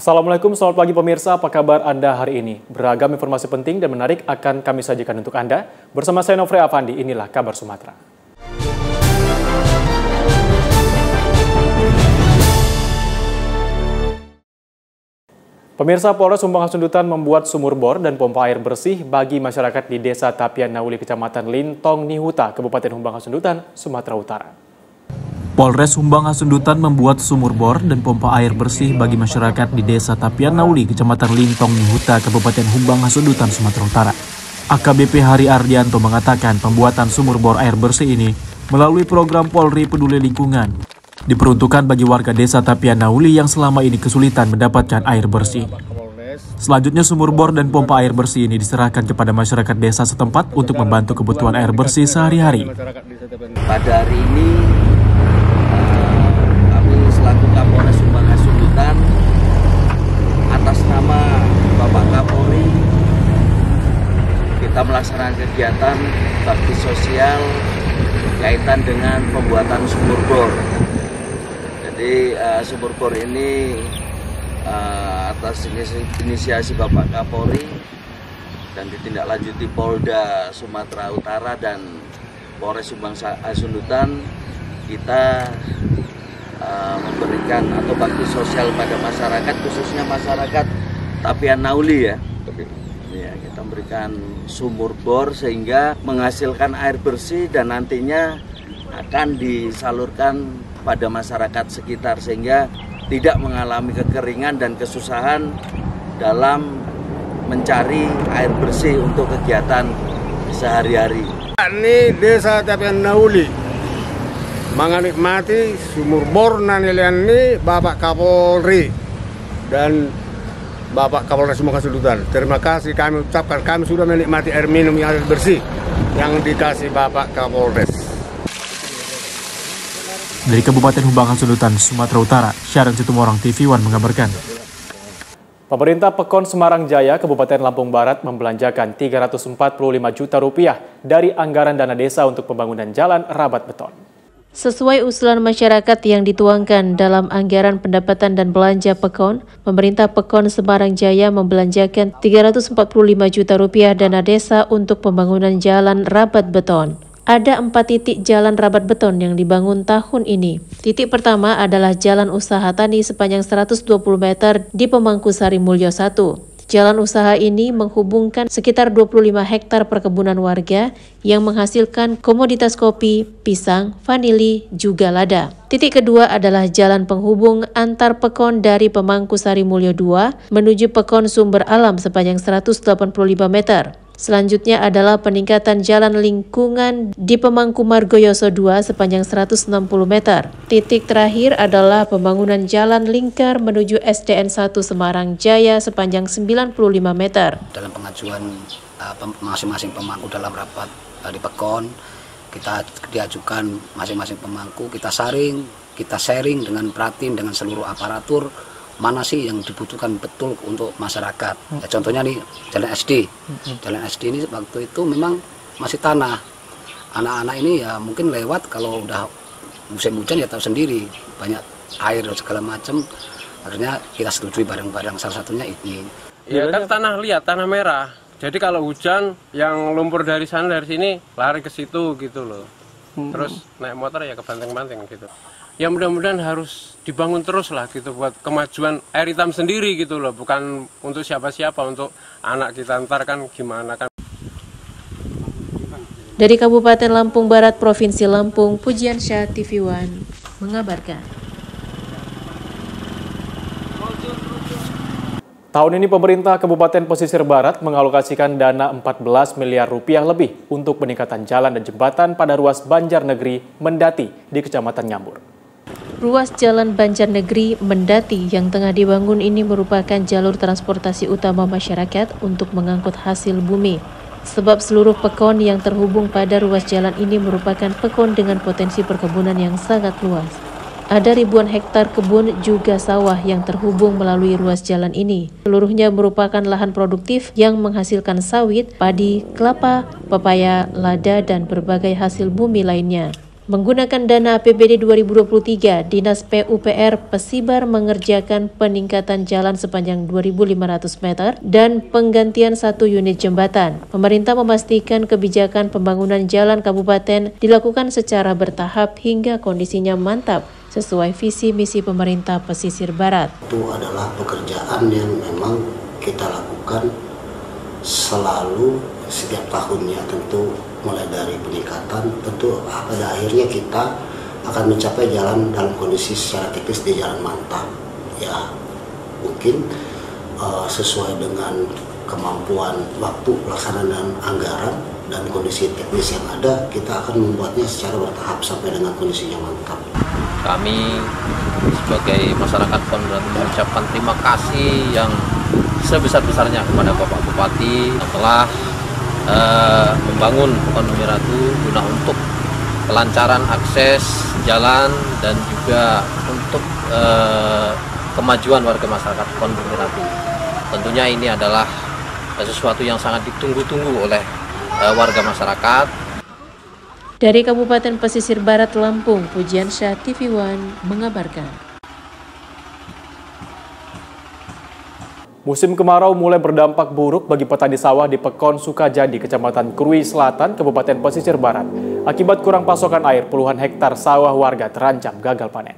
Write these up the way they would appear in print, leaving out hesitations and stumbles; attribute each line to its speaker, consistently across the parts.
Speaker 1: Assalamualaikum, selamat pagi pemirsa. Apa kabar Anda hari ini? Beragam informasi penting dan menarik akan kami sajikan untuk Anda. Bersama saya Nofri Afandi, inilah Kabar Sumatera. Pemirsa, Polres Sumbang Hasundutan membuat sumur bor dan pompa air bersih bagi masyarakat di Desa Tapian Nauli, Kecamatan Lintong, Nihuta, Kabupaten Humbang Hasundutan, Sumatera Utara.
Speaker 2: Polres Humbang Hasundutan membuat sumur bor dan pompa air bersih bagi masyarakat di Desa Tapian Nauli, Kecamatan Lintong, Nihuta, Kabupaten Humbang Hasundutan, Sumatera Utara. AKBP Hari Ardianto mengatakan pembuatan sumur bor air bersih ini melalui program Polri Peduli Lingkungan diperuntukkan bagi warga Desa Tapian Nauli yang selama ini kesulitan mendapatkan air bersih. Selanjutnya sumur bor dan pompa air bersih ini diserahkan kepada masyarakat desa setempat untuk membantu kebutuhan air bersih sehari-hari.
Speaker 3: Pada hari ini selaku Kapolres Sumbang Hasundutan atas nama Bapak Kapolri kita melaksanakan kegiatan bakti sosial kaitan dengan pembuatan sumur bor. Jadi sumur bor ini atas inisiasi Bapak Kapolri dan ditindaklanjuti Polda Sumatera Utara dan Polres Sumbang Hasundutan, kita memberikan atau bakti sosial pada masyarakat, khususnya masyarakat Tapian Nauli ya. Kita memberikan sumur bor sehingga menghasilkan air bersih dan nantinya akan disalurkan pada masyarakat sekitar sehingga tidak mengalami kekeringan dan kesusahan dalam mencari air bersih untuk kegiatan sehari-hari.
Speaker 4: Ini Desa Tapian Nauli menikmati sumur bor nanilian ini Bapak Kapolri dan Bapak Kapolres Sumbang Hasundutan. Terima kasih kami ucapkan, kami sudah menikmati air minum yang air bersih yang dikasih Bapak Kapolres.
Speaker 2: Dari Kabupaten Humbang Hasundutan, Sumatera Utara, Syaran Situmorang, TV One mengabarkan.
Speaker 1: Pemerintah Pekon Semarang Jaya, Kabupaten Lampung Barat membelanjakan Rp345 juta dari anggaran dana desa untuk pembangunan jalan rabat beton.
Speaker 5: Sesuai usulan masyarakat yang dituangkan dalam anggaran pendapatan dan belanja Pekon, pemerintah Pekon Semarang Jaya membelanjakan Rp345 juta dana desa untuk pembangunan jalan rabat beton. Ada 4 titik jalan rabat beton yang dibangun tahun ini. Titik pertama adalah Jalan Usaha Tani sepanjang 120 meter di Pemangkusari Mulyo 1. Jalan usaha ini menghubungkan sekitar 25 hektar perkebunan warga yang menghasilkan komoditas kopi, pisang, vanili, juga lada. Titik kedua adalah jalan penghubung antar Pekon dari Pemangkusari Mulyo 2 menuju Pekon Sumber Alam sepanjang 185 meter. Selanjutnya adalah peningkatan jalan lingkungan di Pemangku Margoyoso 2 sepanjang 160 meter. Titik terakhir adalah pembangunan jalan lingkar menuju SDN 1 Semarang Jaya sepanjang 95 meter.
Speaker 6: Dalam pengajuan masing-masing pemangku dalam rapat di Pekon, kita diajukan masing-masing pemangku, kita sharing dengan Pratin, dengan seluruh aparatur, mana sih yang dibutuhkan betul untuk masyarakat. Ya, contohnya nih Jalan SD. Jalan SD ini waktu itu memang masih tanah. Anak-anak ini ya mungkin lewat kalau udah musim hujan ya tahu sendiri, banyak air dan segala macam. Akhirnya kita setujui bareng-bareng, salah satunya ini.
Speaker 7: Ya kan tanah liat, tanah merah. Jadi kalau hujan yang lumpur dari sana dari sini lari ke situ gitu loh. Terus naik motor ya kebanting-banting gitu. Ya mudah-mudahan harus dibangun terus lah gitu buat kemajuan air hitam sendiri gitu loh, bukan untuk siapa-siapa, untuk anak kita ntar kan gimana kan.
Speaker 5: Dari Kabupaten Lampung Barat, Provinsi Lampung, Pujiansyah, TV One mengabarkan.
Speaker 1: Tahun ini pemerintah Kabupaten Pesisir Barat mengalokasikan dana Rp14 miliar lebih untuk peningkatan jalan dan jembatan pada ruas Banjarnegeri Mendati di Kecamatan Nyambur.
Speaker 5: Ruas Jalan Banjarnegeri Mendati yang tengah dibangun ini merupakan jalur transportasi utama masyarakat untuk mengangkut hasil bumi. Sebab seluruh pekon yang terhubung pada ruas jalan ini merupakan pekon dengan potensi perkebunan yang sangat luas. Ada ribuan hektar kebun juga sawah yang terhubung melalui ruas jalan ini. Seluruhnya merupakan lahan produktif yang menghasilkan sawit, padi, kelapa, pepaya, lada, dan berbagai hasil bumi lainnya. Menggunakan dana APBD 2023, Dinas PUPR Pesibar mengerjakan peningkatan jalan sepanjang 2.500 meter dan penggantian 1 unit jembatan. Pemerintah memastikan kebijakan pembangunan jalan kabupaten dilakukan secara bertahap hingga kondisinya mantap sesuai visi misi pemerintah pesisir barat.
Speaker 8: Itu adalah pekerjaan yang memang kita lakukan selalu setiap tahunnya, tentu mulai dari peningkatan, tentu pada akhirnya kita akan mencapai jalan dalam kondisi secara teknis di jalan mantap. Ya, mungkin sesuai dengan kemampuan waktu pelaksanaan dan anggaran dan kondisi teknis yang ada, kita akan membuatnya secara bertahap sampai dengan kondisinya mantap.
Speaker 9: Kami sebagai masyarakat PON mengucapkan terima kasih yang sebesar-besarnya kepada Bapak Bupati yang telah membangun PON Bumi Ratu guna untuk kelancaran akses jalan dan juga untuk kemajuan warga masyarakat PON Bumi Ratu. Tentunya ini adalah sesuatu yang sangat ditunggu-tunggu oleh warga masyarakat.
Speaker 5: Dari Kabupaten Pesisir Barat Lampung, Pujiansyah TV One mengabarkan.
Speaker 1: Musim kemarau mulai berdampak buruk bagi petani sawah di Pekon Sukajadi, Kecamatan Krui Selatan, Kabupaten Pesisir Barat. Akibat kurang pasokan air, puluhan hektar sawah warga terancam gagal panen.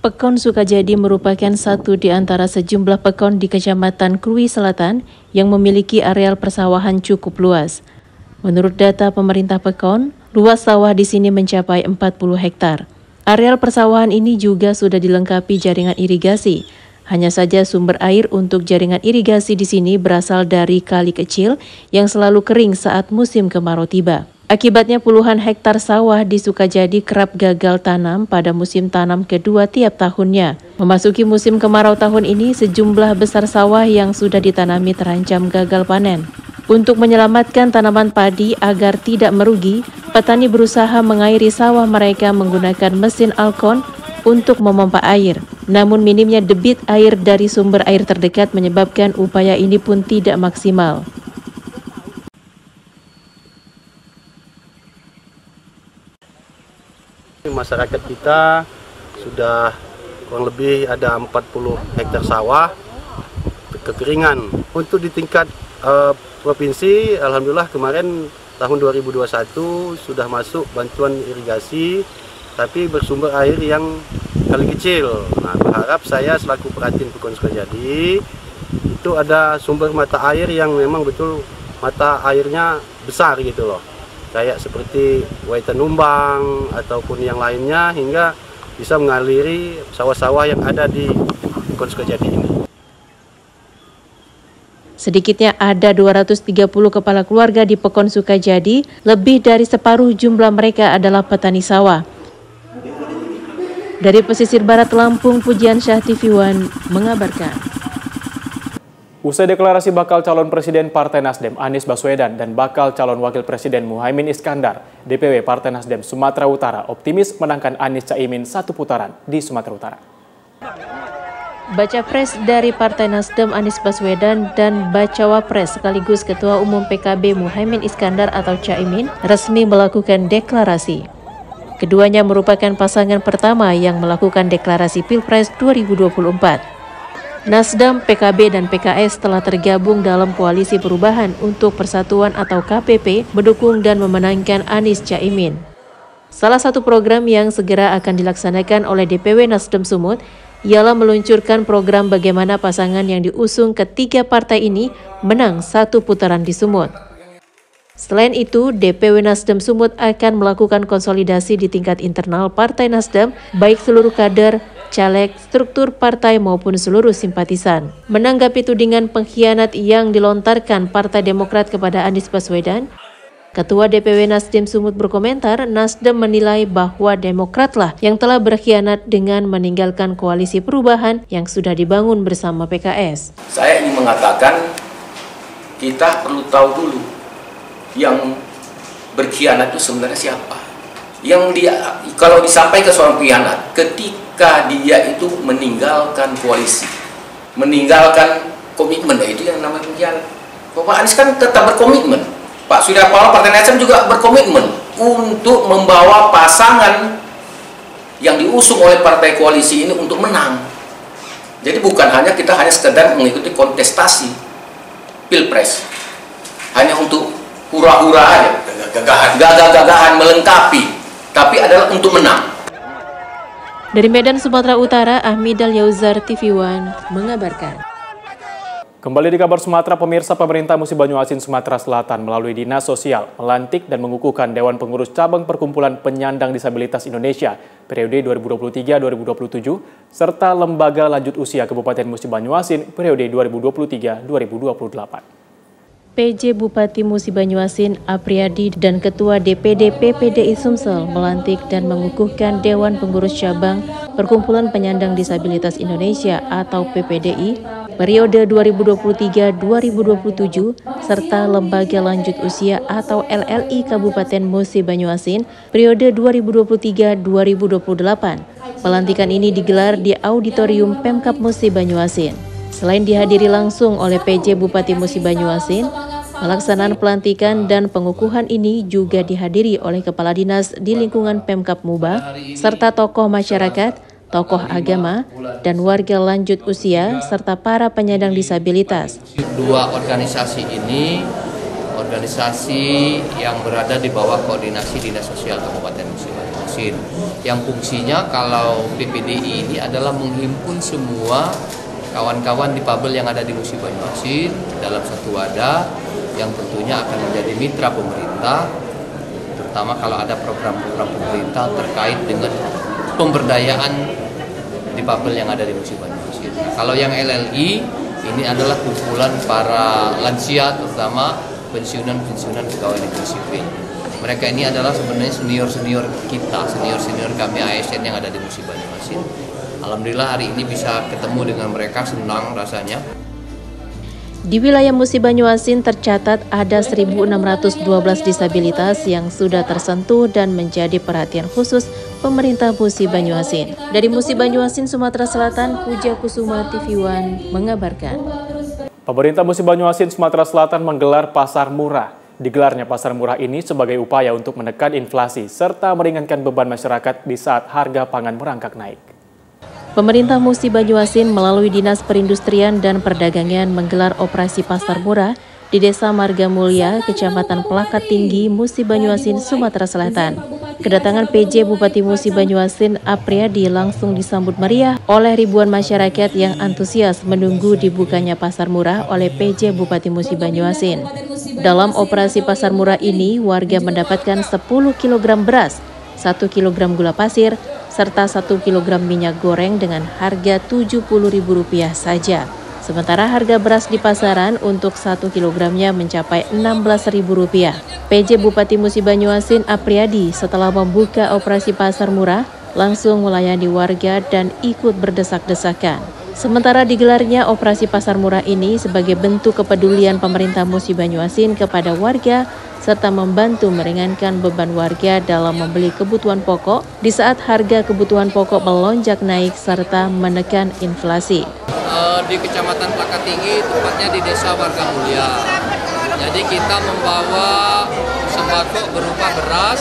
Speaker 5: Pekon Sukajadi merupakan satu di antara sejumlah pekon di Kecamatan Krui Selatan yang memiliki areal persawahan cukup luas. Menurut data pemerintah Pekon, luas sawah di sini mencapai 40 hektar. Areal persawahan ini juga sudah dilengkapi jaringan irigasi. Hanya saja sumber air untuk jaringan irigasi di sini berasal dari kali kecil yang selalu kering saat musim kemarau tiba. Akibatnya puluhan hektar sawah di Sukajadi kerap gagal tanam pada musim tanam kedua tiap tahunnya. Memasuki musim kemarau tahun ini, sejumlah besar sawah yang sudah ditanami terancam gagal panen. Untuk menyelamatkan tanaman padi agar tidak merugi, petani berusaha mengairi sawah mereka menggunakan mesin Alkon untuk memompa air. Namun minimnya debit air dari sumber air terdekat menyebabkan upaya ini pun tidak maksimal.
Speaker 10: Masyarakat kita sudah kurang lebih ada 40 hektar sawah kekeringan. Untuk di tingkat provinsi, alhamdulillah kemarin tahun 2021 sudah masuk bantuan irigasi, tapi bersumber air yang kali kecil. Nah, berharap saya selaku perhatian Pekon Sukajadi itu ada sumber mata air yang memang betul mata airnya besar gitu loh. Kayak seperti Waitan Numbang ataupun yang lainnya hingga bisa mengaliri sawah-sawah yang ada di Pekon Sukajadi ini.
Speaker 5: Sedikitnya ada 230 kepala keluarga di Pekon Sukajadi, lebih dari separuh jumlah mereka adalah petani sawah. Dari Pesisir Barat Lampung, Pujiansyah TV One mengabarkan.
Speaker 1: Usai deklarasi bakal calon Presiden Partai Nasdem Anies Baswedan dan bakal calon Wakil Presiden Muhaimin Iskandar, DPW Partai Nasdem Sumatera Utara optimis menangkan Anies Caimin satu putaran di Sumatera Utara.
Speaker 5: Baca pres dari Partai Nasdem Anies Baswedan dan Bacawa Pres sekaligus Ketua Umum PKB Muhaimin Iskandar atau Caimin resmi melakukan deklarasi. Keduanya merupakan pasangan pertama yang melakukan deklarasi Pilpres 2024. Nasdem, PKB, dan PKS telah tergabung dalam Koalisi Perubahan untuk Persatuan atau KPP mendukung dan memenangkan Anies Caimin. Salah satu program yang segera akan dilaksanakan oleh DPW Nasdem Sumut ialah meluncurkan program bagaimana pasangan yang diusung ketiga partai ini menang satu putaran di Sumut. Selain itu, DPW Nasdem Sumut akan melakukan konsolidasi di tingkat internal Partai Nasdem, baik seluruh kader, caleg, struktur partai maupun seluruh simpatisan. Menanggapi tudingan pengkhianat yang dilontarkan Partai Demokrat kepada Anies Baswedan, Ketua DPW Nasdem Sumut berkomentar, Nasdem menilai bahwa Demokratlah yang telah berkhianat dengan meninggalkan koalisi perubahan yang sudah dibangun bersama PKS.
Speaker 11: Saya ingin mengatakan, kita perlu tahu dulu yang berkhianat itu sebenarnya siapa. Yang dia, kalau disampaikan seorang pengkhianat, ketika dia itu meninggalkan koalisi, meninggalkan komitmen, itu yang namanya pengkhianat. Bapak Anies kan tetap berkomitmen. Pak Surya Paloh Partai Nasdem juga berkomitmen untuk membawa pasangan yang diusung oleh partai koalisi ini untuk menang. Jadi bukan hanya kita sekedar mengikuti kontestasi Pilpres, hanya untuk hura-hura aja, gagah-gagahan melengkapi, tapi adalah untuk menang.
Speaker 5: Dari Medan, Sumatera Utara, Ahmidal Yauzar, TV One mengabarkan.
Speaker 1: Kembali di kabar Sumatera, pemirsa, pemerintah Musi Banyuasin, Sumatera Selatan melalui Dinas Sosial melantik dan mengukuhkan Dewan Pengurus Cabang Perkumpulan Penyandang Disabilitas Indonesia periode 2023-2027 serta Lembaga Lanjut Usia Kabupaten Musi Banyuasin periode 2023-2028.
Speaker 5: PJ Bupati Musi Banyuasin Apriyadi dan Ketua DPD PPDI Sumsel melantik dan mengukuhkan Dewan Pengurus Cabang Perkumpulan Penyandang Disabilitas Indonesia atau PPDI periode 2023-2027 serta Lembaga Lanjut Usia atau LLI Kabupaten Musi Banyuasin periode 2023-2028. Pelantikan ini digelar di Auditorium Pemkab Musi Banyuasin. Selain dihadiri langsung oleh PJ Bupati Musi Banyuasin, pelaksanaan pelantikan dan pengukuhan ini juga dihadiri oleh kepala dinas di lingkungan Pemkab Muba, serta tokoh masyarakat, tokoh agama, dan warga lanjut usia, serta para penyandang disabilitas.
Speaker 9: Dua organisasi ini, organisasi yang berada di bawah koordinasi Dinas Sosial Kabupaten Musi Banyuasin, yang fungsinya kalau PPDI ini adalah menghimpun semua kawan-kawan difabel yang ada di Musi Banyuasin dalam satu wadah yang tentunya akan menjadi mitra pemerintah, terutama kalau ada program-program pemerintah terkait dengan pemberdayaan difabel yang ada di Musi Banyuasin. Kalau yang LLI ini adalah kumpulan para lansia, terutama pensiunan pegawai negeri sipil. Mereka ini adalah sebenarnya senior kita, senior kami ASN yang ada di Musi Banyuasin. Alhamdulillah hari ini bisa ketemu dengan mereka, senang rasanya.
Speaker 5: Di wilayah Musi Banyuasin tercatat ada 1.612 disabilitas yang sudah tersentuh dan menjadi perhatian khusus pemerintah Musi Banyuasin. Dari Musi Banyuasin, Sumatera Selatan, Puja Kusuma, TV One mengabarkan.
Speaker 1: Pemerintah Musi Banyuasin, Sumatera Selatan menggelar pasar murah. Digelarnya pasar murah ini sebagai upaya untuk menekan inflasi serta meringankan beban masyarakat di saat harga pangan merangkak naik.
Speaker 5: Pemerintah Musi Banyuasin melalui Dinas Perindustrian dan Perdagangan menggelar operasi pasar murah di Desa Marga Mulya, Kecamatan Pelakat Tinggi, Musi Banyuasin, Sumatera Selatan. Kedatangan PJ Bupati Musi Banyuasin Apriyadi langsung disambut meriah oleh ribuan masyarakat yang antusias menunggu dibukanya pasar murah oleh PJ Bupati Musi Banyuasin. Dalam operasi pasar murah ini, warga mendapatkan 10 kg beras, 1 kg gula pasir, serta 1 kg minyak goreng dengan harga Rp70.000 saja. Sementara harga beras di pasaran untuk 1 kilogramnya mencapai Rp16.000. PJ Bupati Musi Banyuasin Apriyadi setelah membuka operasi pasar murah langsung melayani warga dan ikut berdesak-desakan. Sementara digelarnya operasi pasar murah ini sebagai bentuk kepedulian pemerintah Musi Banyuasin kepada warga serta membantu meringankan beban warga dalam membeli kebutuhan pokok di saat harga kebutuhan pokok melonjak naik serta menekan inflasi.
Speaker 9: Di Kecamatan Pelakat Tinggi, tepatnya di Desa Marga Mulya. Jadi kita membawa sembako berupa beras,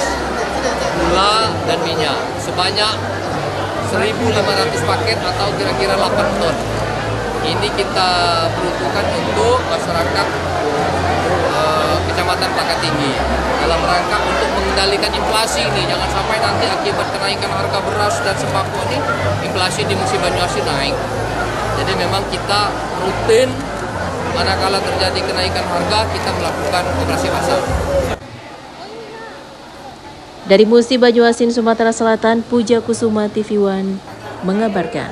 Speaker 9: gula, dan minyak sebanyak 1.500 paket atau kira-kira 8 ton. Ini kita peruntukkan untuk masyarakat Kecamatan Pelakat Tinggi dalam rangka untuk mengendalikan inflasi ini. Jangan sampai nanti akibat kenaikan harga beras dan sembako ini inflasi di Musi Banyuasin naik. Jadi memang kita rutin manakala terjadi kenaikan harga kita melakukan operasi pasar.
Speaker 5: Dari Musi Banyuasin, Sumatera Selatan, Puja Kusuma, TV One mengabarkan.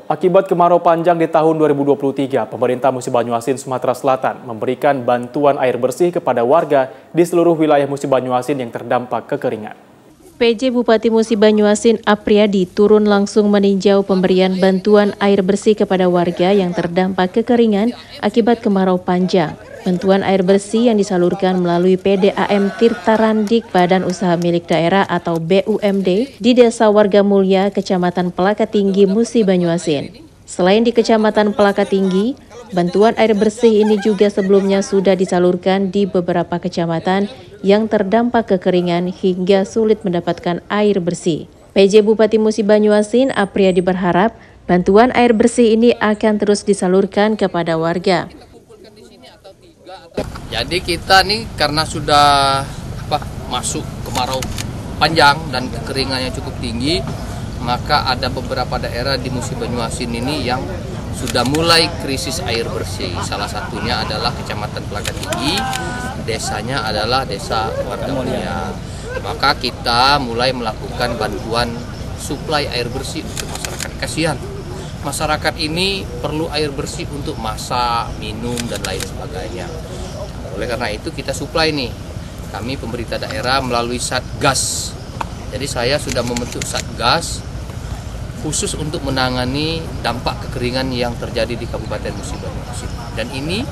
Speaker 1: Akibat kemarau panjang di tahun 2023, pemerintah Musi Banyuasin, Sumatera Selatan memberikan bantuan air bersih kepada warga di seluruh wilayah Musi Banyuasin yang terdampak kekeringan.
Speaker 5: PJ Bupati Musi Banyuasin Apriyadi turun langsung meninjau pemberian bantuan air bersih kepada warga yang terdampak kekeringan akibat kemarau panjang. Bantuan air bersih yang disalurkan melalui PDAM Tirta Randik Badan Usaha Milik Daerah atau BUMD di Desa Warga Mulya, Kecamatan Pelakat Tinggi, Musi Banyuasin. Selain di Kecamatan Pelaka Tinggi, bantuan air bersih ini juga sebelumnya sudah disalurkan di beberapa kecamatan yang terdampak kekeringan hingga sulit mendapatkan air bersih. PJ Bupati Musi Banyuasin, Apriyadi berharap bantuan air bersih ini akan terus disalurkan kepada warga.
Speaker 9: Jadi kita nih karena sudah masuk kemarau panjang dan kekeringannya cukup tinggi, maka ada beberapa daerah di Musi Banyuasin ini yang sudah mulai krisis air bersih. Salah satunya adalah Kecamatan Pelaka Tinggi, desanya adalah Desa Warga Mulia. Maka kita mulai melakukan bantuan suplai air bersih untuk masyarakat. Kasihan, masyarakat ini perlu air bersih untuk masak, minum, dan lain sebagainya. Oleh karena itu kita suplai nih, kami pemerintah daerah melalui Satgas. Jadi saya sudah membentuk Satgas khusus untuk menangani dampak kekeringan yang terjadi di Kabupaten Musi Banyuasin. Dan ini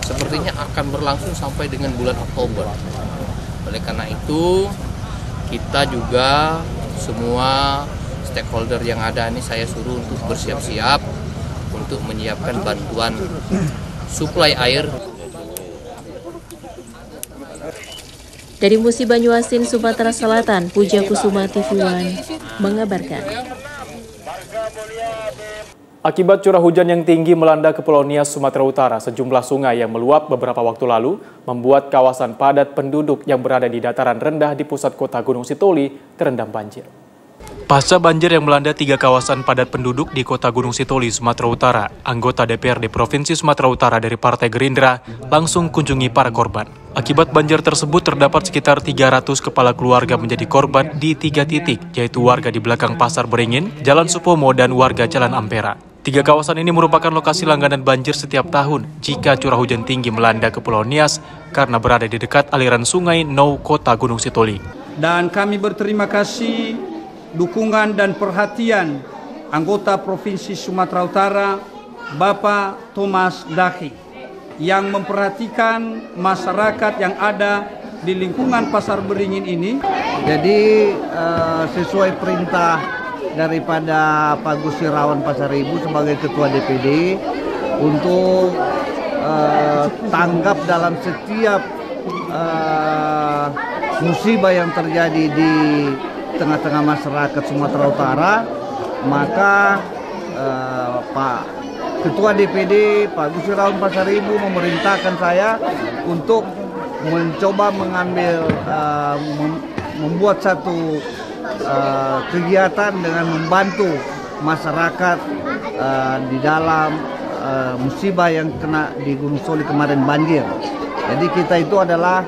Speaker 9: sepertinya akan berlangsung sampai dengan bulan Oktober. Oleh karena itu, kita juga semua stakeholder yang ada ini saya suruh untuk bersiap-siap untuk menyiapkan bantuan suplai air.
Speaker 5: Dari Musi Banyuasin, Sumatera Selatan, Puja Kusuma TV One mengabarkan.
Speaker 1: Akibat curah hujan yang tinggi melanda Kepulauan Nias, Sumatera Utara, sejumlah sungai yang meluap beberapa waktu lalu membuat kawasan padat penduduk yang berada di dataran rendah di pusat kota Gunung Sitoli terendam banjir.
Speaker 2: Pasca banjir yang melanda 3 kawasan padat penduduk di kota Gunung Sitoli, Sumatera Utara, anggota DPRD Provinsi Sumatera Utara dari Partai Gerindra langsung kunjungi para korban. Akibat banjir tersebut terdapat sekitar 300 kepala keluarga menjadi korban di 3 titik, yaitu warga di belakang Pasar Beringin, Jalan Supomo, dan warga Jalan Ampera. 3 kawasan ini merupakan lokasi langganan banjir setiap tahun jika curah hujan tinggi melanda Kepulauan Nias karena berada di dekat aliran sungai Nou, kota Gunung Sitoli.
Speaker 12: Dan kami berterima kasih dukungan dan perhatian anggota Provinsi Sumatera Utara, Bapak Thomas Dahi, yang memperhatikan masyarakat yang ada di lingkungan Pasar Beringin ini.
Speaker 13: Jadi sesuai perintah daripada Pak Gus Irawan Pasaribu sebagai Ketua DPD untuk tanggap dalam setiap musibah yang terjadi di tengah-tengah masyarakat Sumatera Utara, maka Pak Ketua DPD Pak Gus Irawan Pasaribu memerintahkan saya untuk mencoba mengambil membuat satu kegiatan dengan membantu masyarakat di dalam musibah yang kena di Gunung Sitoli kemarin banjir. Jadi kita itu adalah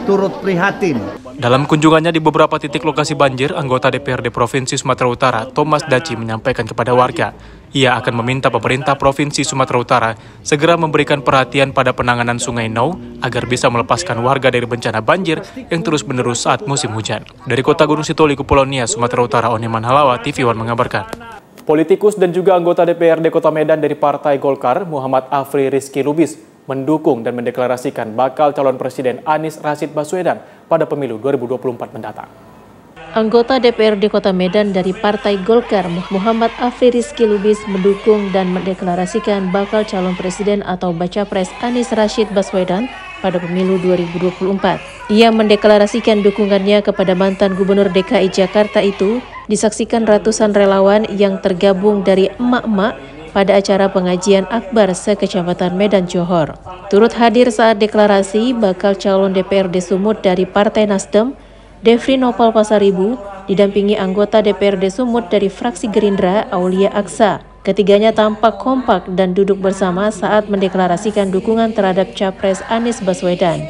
Speaker 13: turut prihatin.
Speaker 2: Dalam kunjungannya di beberapa titik lokasi banjir, anggota DPRD Provinsi Sumatera Utara, Thomas Daci, menyampaikan kepada warga, ia akan meminta pemerintah Provinsi Sumatera Utara segera memberikan perhatian pada penanganan Sungai Nou agar bisa melepaskan warga dari bencana banjir yang terus-menerus saat musim hujan. Dari kota Gunung Sitoli, Kepulauan Nias, Sumatera Utara, Oneman Halawa, TV One mengabarkan.
Speaker 1: Politikus dan juga anggota DPRD Kota Medan dari Partai Golkar, Muhammad Afri Rizky Lubis, mendukung dan mendeklarasikan bakal calon Presiden Anies Rashid Baswedan pada pemilu 2024 mendatang.
Speaker 5: Anggota DPRD Kota Medan dari Partai Golkar, Muhammad Afri Rizky Lubis, mendukung dan mendeklarasikan bakal calon presiden atau baca pres Anies Rashid Baswedan pada pemilu 2024. Ia mendeklarasikan dukungannya kepada mantan Gubernur DKI Jakarta itu disaksikan ratusan relawan yang tergabung dari emak-emak pada acara pengajian akbar se-Kecamatan Medan Johor. Turut hadir saat deklarasi bakal calon DPRD Sumut dari Partai Nasdem, Devri Nopal Pasaribu, didampingi anggota DPRD Sumut dari fraksi Gerindra, Aulia Aksa. Ketiganya tampak kompak dan duduk bersama saat mendeklarasikan dukungan terhadap Capres Anies Baswedan.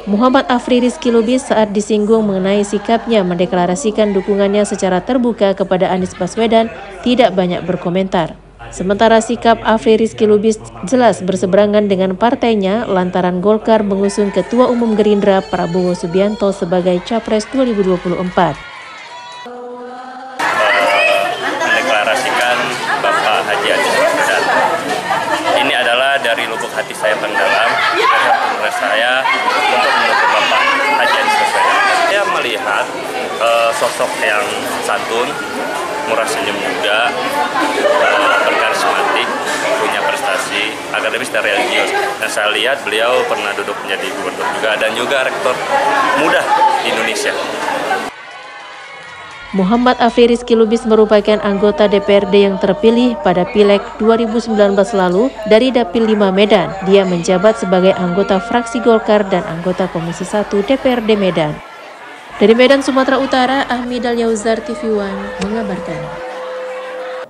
Speaker 5: Muhammad Afri Rizky Lubis saat disinggung mengenai sikapnya mendeklarasikan dukungannya secara terbuka kepada Anies Baswedan tidak banyak berkomentar. Sementara sikap Afri Rizky Lubis jelas berseberangan dengan partainya lantaran Golkar mengusung Ketua Umum Gerindra Prabowo Subianto sebagai Capres 2024.
Speaker 14: Mendeklarasikan Bapak Haji Anies Baswedan. Ini adalah dari lubuk hati saya mendalam, dari kongres saya untuk mendukung Bapak Haji Anies Baswedan. Saya melihat sosok yang santun, murah senyum juga, berkarismatik, punya prestasi, akademis dan religius. Dan saya lihat beliau pernah duduk menjadi gubernur juga dan juga rektor muda di Indonesia.
Speaker 5: Muhammad Afri Rizky Lubis merupakan anggota DPRD yang terpilih pada Pileg 2019 lalu dari Dapil 5 Medan. Dia menjabat sebagai anggota fraksi Golkar dan anggota Komisi 1 DPRD Medan. Dari Medan, Sumatera Utara, Ahmidal Yauzar, TV One mengabarkan.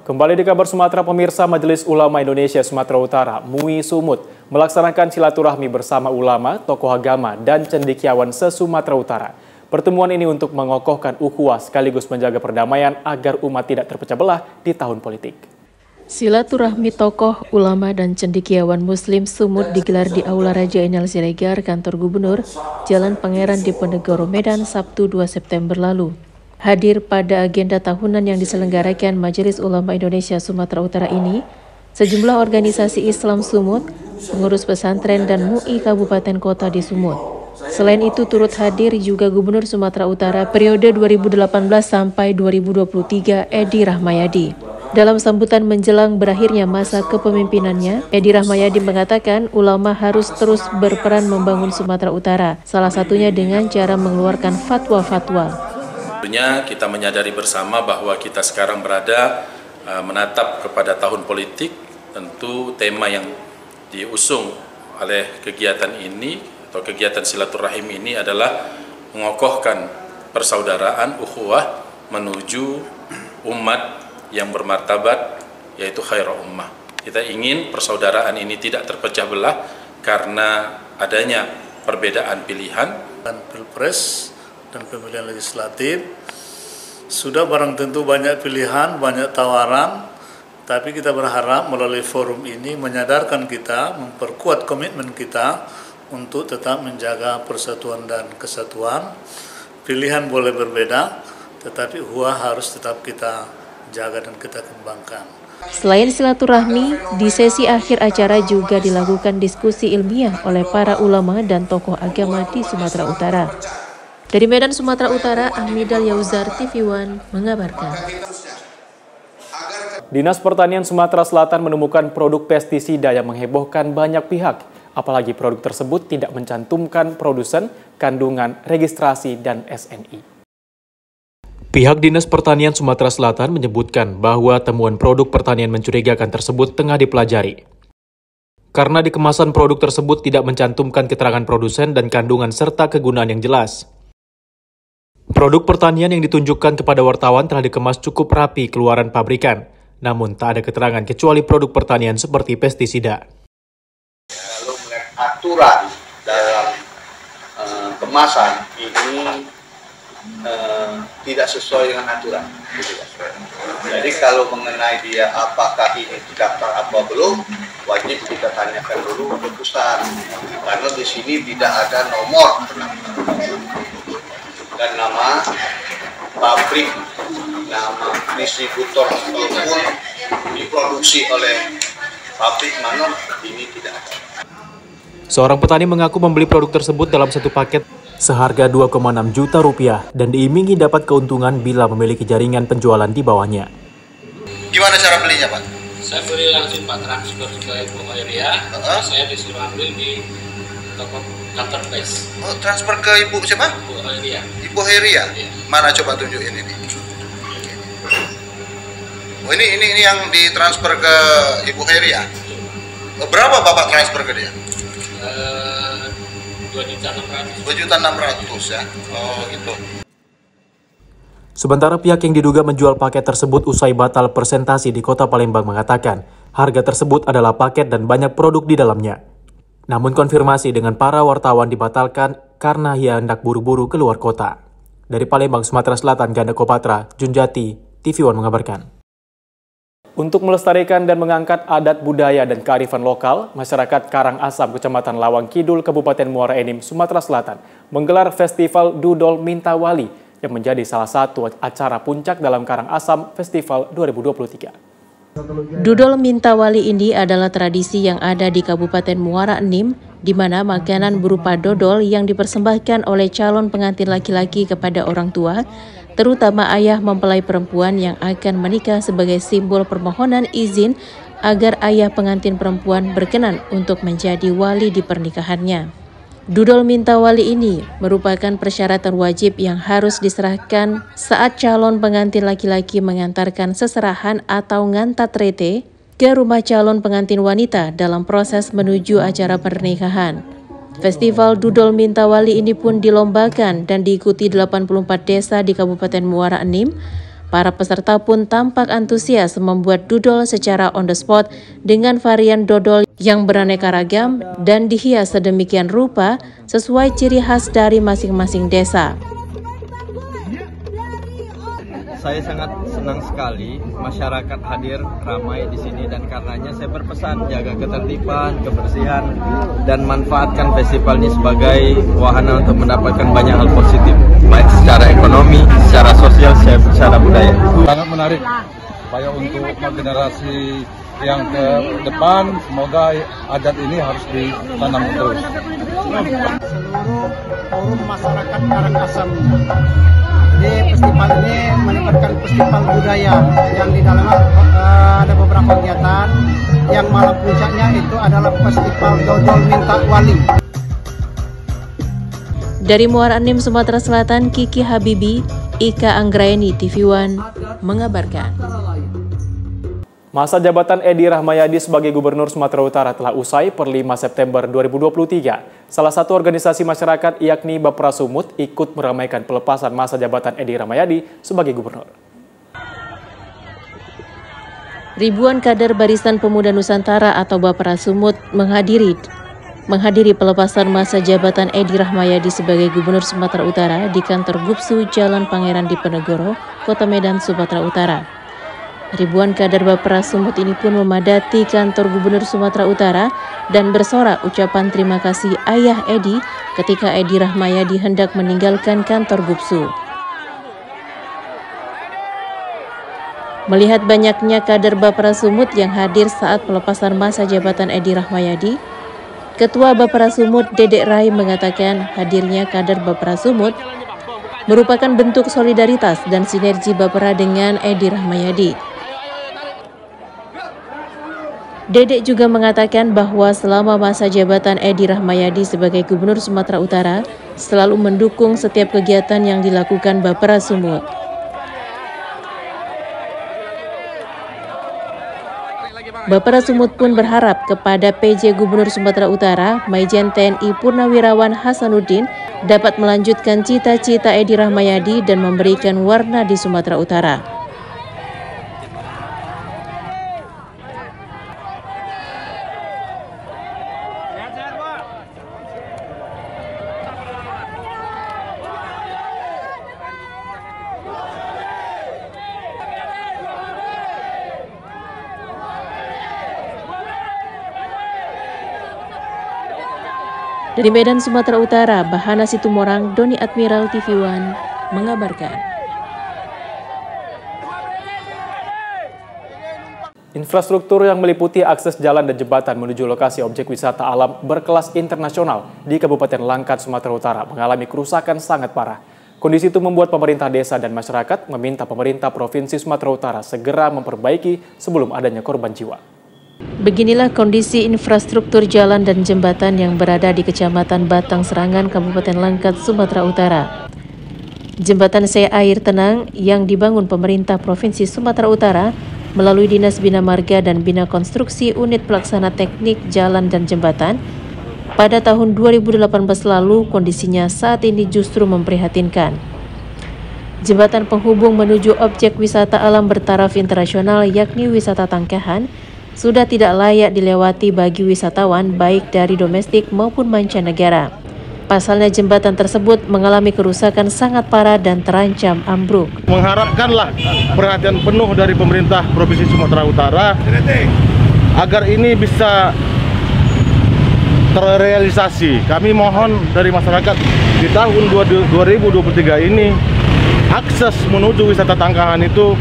Speaker 1: Kembali di kabar Sumatera, pemirsa, Majelis Ulama Indonesia Sumatera Utara, MUI Sumut, melaksanakan silaturahmi bersama ulama, tokoh agama, dan cendekiawan se-Sumatera Utara. Pertemuan ini untuk mengokohkan ukhuwah sekaligus menjaga perdamaian agar umat tidak terpecah belah di tahun politik.
Speaker 5: Silaturahmi tokoh, ulama, dan cendekiawan Muslim Sumut digelar di Aula Raja Enel Siregar, Kantor Gubernur, Jalan Pangeran Diponegoro, Medan, Sabtu 2 September lalu. Hadir pada agenda tahunan yang diselenggarakan Majelis Ulama Indonesia Sumatera Utara ini, sejumlah organisasi Islam Sumut, pengurus pesantren, dan MUI Kabupaten Kota di Sumut. Selain itu turut hadir juga Gubernur Sumatera Utara periode 2018 sampai 2023 Edi Rahmayadi. Dalam sambutan menjelang berakhirnya masa kepemimpinannya, Edi Rahmayadi mengatakan ulama harus terus berperan membangun Sumatera Utara, salah satunya dengan cara mengeluarkan fatwa-fatwa.
Speaker 15: Tentunya kita menyadari bersama bahwa kita sekarang berada menatap kepada tahun politik. Tentu tema yang diusung oleh kegiatan ini atau kegiatan silaturahim ini adalah mengokohkan persaudaraan ukhuwah menuju umat yang bermartabat, yaitu khairul ummah. Kita ingin persaudaraan ini tidak terpecah belah karena adanya perbedaan pilihan.
Speaker 16: Dan pilpres dan pemilihan legislatif sudah barang tentu banyak pilihan, banyak tawaran, tapi kita berharap melalui forum ini menyadarkan kita, memperkuat komitmen kita untuk tetap menjaga persatuan dan kesatuan. Pilihan boleh berbeda, tetapi ukhuwah harus tetap kita jaga dan kita kembangkan.
Speaker 5: Selain silaturahmi, di sesi akhir acara juga dilakukan diskusi ilmiah oleh para ulama dan tokoh agama di Sumatera Utara. Dari Medan, Sumatera Utara, Ahmidal Yauzar, TV One mengabarkan.
Speaker 1: Dinas Pertanian Sumatera Selatan menemukan produk pestisida yang menghebohkan banyak pihak. Apalagi produk tersebut tidak mencantumkan produsen, kandungan, registrasi, dan SNI.
Speaker 2: Pihak Dinas Pertanian Sumatera Selatan menyebutkan bahwa temuan produk pertanian mencurigakan tersebut tengah dipelajari. Karena di kemasan produk tersebut tidak mencantumkan keterangan produsen dan kandungan serta kegunaan yang jelas. Produk pertanian yang ditunjukkan kepada wartawan telah dikemas cukup rapi keluaran pabrikan, namun tak ada keterangan kecuali produk pertanian seperti pestisida.
Speaker 17: Aturan dalam kemasan ini tidak sesuai dengan aturan. Jadi kalau mengenai dia apakah ini terdaftar apa belum, wajib kita tanyakan dulu ke pusat. Karena di sini tidak ada nomor dan nama pabrik, nama distributor walaupun diproduksi oleh pabrik mana ini tidak ada.
Speaker 2: Seorang petani mengaku membeli produk tersebut dalam satu paket seharga 2,6 juta rupiah dan diiming-imingi dapat keuntungan bila memiliki jaringan penjualan di bawahnya.
Speaker 17: Gimana cara belinya, Pak?
Speaker 18: Saya beli langsung Pak transfer ke Ibu Heria, saya disuruh ambil di toko kantor PES.
Speaker 17: Oh, transfer ke Ibu siapa?
Speaker 18: Ibu Heria.
Speaker 17: Ibu Heria? Iya. Mana coba tunjukin ini? Oh, ini yang ditransfer ke Ibu Heria. Berapa Bapak transfer ke dia?
Speaker 18: 2.600.000
Speaker 17: ya. Oh gitu.
Speaker 2: Sementara pihak yang diduga menjual paket tersebut usai batal presentasi di Kota Palembang mengatakan harga tersebut adalah paket dan banyak produk di dalamnya. Namun konfirmasi dengan para wartawan dibatalkan karena ia hendak buru-buru keluar kota. Dari Palembang, Sumatera Selatan, Ganda Kopatra, Junjati, TV One mengabarkan.
Speaker 1: Untuk melestarikan dan mengangkat adat budaya dan kearifan lokal, masyarakat Karangasam, Kecamatan Lawang Kidul, Kabupaten Muara Enim, Sumatera Selatan, menggelar Festival Dudol Mintawali yang menjadi salah satu acara puncak dalam Karangasam Festival 2023.
Speaker 5: Dudol Mintawali ini adalah tradisi yang ada di Kabupaten Muara Enim, di mana makanan berupa dodol yang dipersembahkan oleh calon pengantin laki-laki kepada orang tua terutama ayah mempelai perempuan yang akan menikah sebagai simbol permohonan izin agar ayah pengantin perempuan berkenan untuk menjadi wali di pernikahannya. Dudol minta wali ini merupakan persyaratan wajib yang harus diserahkan saat calon pengantin laki-laki mengantarkan seserahan atau ngantat rete ke rumah calon pengantin wanita dalam proses menuju acara pernikahan. Festival Dudol Minta Wali ini pun dilombakan dan diikuti 84 desa di Kabupaten Muara Enim. Para peserta pun tampak antusias membuat dudol secara on the spot dengan varian dodol yang beraneka ragam dan dihias sedemikian rupa sesuai ciri khas dari masing-masing desa.
Speaker 19: Saya sangat senang sekali masyarakat hadir ramai di sini, dan karenanya saya berpesan jaga ketertiban, kebersihan, dan manfaatkan festival ini sebagai wahana untuk mendapatkan banyak hal positif, baik secara ekonomi, secara sosial, secara budaya.
Speaker 20: Sangat menarik, supaya untuk generasi yang ke depan, semoga adat ini harus ditanam terus.
Speaker 21: Seluruh forum masyarakat Karangasem di festival ini melibatkan festival budaya yang di dalamnya ada beberapa kegiatan. Yang malam puncaknya itu adalah festival Dodol Minta Wali.
Speaker 5: Dari Muara Enim, Sumatera Selatan, Kiki Habibi, Ika Anggraeni, TV One mengabarkan.
Speaker 1: Masa jabatan Edi Rahmayadi sebagai Gubernur Sumatera Utara telah usai per 5 September 2023. Salah satu organisasi masyarakat yakni Bapra Sumut ikut meramaikan pelepasan masa jabatan Edi Rahmayadi sebagai Gubernur.
Speaker 5: Ribuan kader Barisan Pemuda Nusantara atau Bapra Sumut menghadiri pelepasan masa jabatan Edi Rahmayadi sebagai Gubernur Sumatera Utara di kantor Gubsu Jalan Pangeran Diponegoro, Kota Medan, Sumatera Utara. Ribuan kader Bapra Sumut ini pun memadati kantor Gubernur Sumatera Utara dan bersorak ucapan terima kasih ayah Edi ketika Edi Rahmayadi hendak meninggalkan kantor Gubsu. Melihat banyaknya kader Bapra Sumut yang hadir saat pelepasan masa jabatan Edi Rahmayadi, Ketua Bapra Sumut Dedek Rai mengatakan hadirnya kader Bapra Sumut merupakan bentuk solidaritas dan sinergi Bapra dengan Edi Rahmayadi. Dedek juga mengatakan bahwa selama masa jabatan Edi Rahmayadi sebagai Gubernur Sumatera Utara selalu mendukung setiap kegiatan yang dilakukan Bapra Sumut. Bapra Sumut pun berharap kepada PJ Gubernur Sumatera Utara, Maijen TNI Purnawirawan Hasanuddin dapat melanjutkan cita-cita Edi Rahmayadi dan memberikan warna di Sumatera Utara. Dari Medan, Sumatera Utara, Bahana Situmorang, Doni Admiral, TV One mengabarkan.
Speaker 1: Infrastruktur yang meliputi akses jalan dan jembatan menuju lokasi objek wisata alam berkelas internasional di Kabupaten Langkat, Sumatera Utara mengalami kerusakan sangat parah. Kondisi itu membuat pemerintah desa dan masyarakat meminta pemerintah Provinsi Sumatera Utara segera memperbaiki sebelum adanya korban jiwa.
Speaker 5: Beginilah kondisi infrastruktur jalan dan jembatan yang berada di Kecamatan Batang Serangan, Kabupaten Langkat, Sumatera Utara. Jembatan Se Air Tenang yang dibangun pemerintah Provinsi Sumatera Utara melalui Dinas Bina Marga dan Bina Konstruksi Unit Pelaksana Teknik Jalan dan Jembatan pada tahun 2018 lalu, kondisinya saat ini justru memprihatinkan. Jembatan penghubung menuju objek wisata alam bertaraf internasional yakni wisata Tangkahan sudah tidak layak dilewati bagi wisatawan baik dari domestik maupun mancanegara. Pasalnya jembatan tersebut mengalami kerusakan sangat parah dan terancam ambruk.
Speaker 20: Mengharapkanlah perhatian penuh dari pemerintah Provinsi Sumatera Utara agar ini bisa terrealisasi. Kami mohon dari masyarakat di tahun 2023 ini akses menuju wisata Tangkahan itu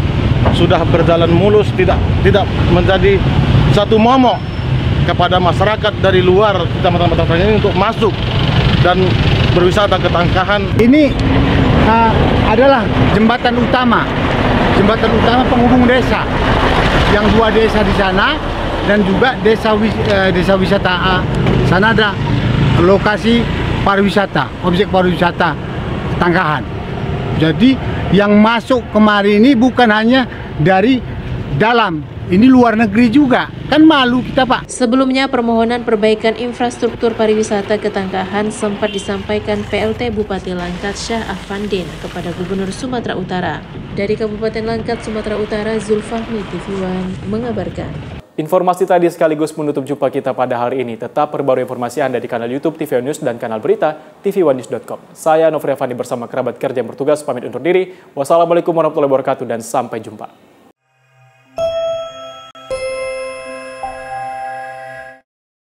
Speaker 20: sudah berjalan mulus, tidak menjadi satu momok kepada masyarakat dari luar kecamatan Batang Serangan ini untuk masuk dan berwisata ke Tangkahan.
Speaker 22: Ini
Speaker 21: adalah jembatan utama penghubung desa, yang 2 desa di sana dan juga desa wisata sana ada lokasi pariwisata, objek pariwisata Tangkahan. Jadi yang masuk kemari ini bukan hanya dari dalam, ini luar negeri juga. Kan malu kita, Pak.
Speaker 5: Sebelumnya, permohonan perbaikan infrastruktur pariwisata ke Tangkahan sempat disampaikan PLT Bupati Langkat Syah Afandin kepada Gubernur Sumatera Utara. Dari Kabupaten Langkat, Sumatera Utara, Zulfahmi, TV One mengabarkan.
Speaker 1: Informasi tadi sekaligus menutup jumpa kita pada hari ini. Tetap perbarui informasi Anda di kanal YouTube TV One News dan kanal berita tv1news.com. Saya Novri Avandi bersama kerabat kerja yang bertugas pamit undur diri. Wassalamualaikum warahmatullahi wabarakatuh dan sampai jumpa.